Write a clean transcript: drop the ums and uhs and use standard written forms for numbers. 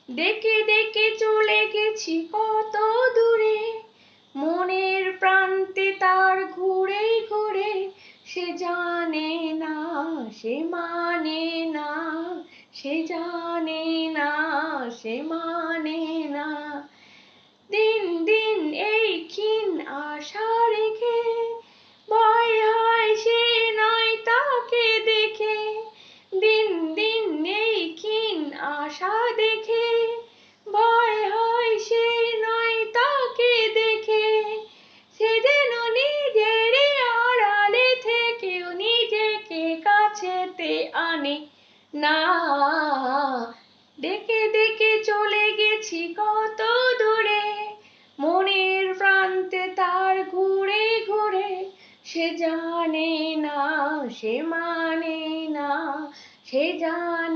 ডেকে ডেকে চলে গেছি কত দূরে, মনের প্রান্তে তার ঘুরে ঘুরে, সে জানে না, সে মানে না, সে জানে না, সে মানে না। দিন দিন এই ক্ষীণ আশা রেখে, ভয় হয় সে নয় তাকে দেখে। দিন দিন এই ক্ষীণ আশা দেখে, ভয় হয় সে নয় তাকে দেখে। সে যেন নিজের আড়ালে থেকেও নিজেকে কাছেতে আনে না। ডেকে ডেকে চলে গেছি কত দূরে, মনের প্রান্তে তার ঘুরে ঘুরে, সে জানে না, সে মানে না, সে জানে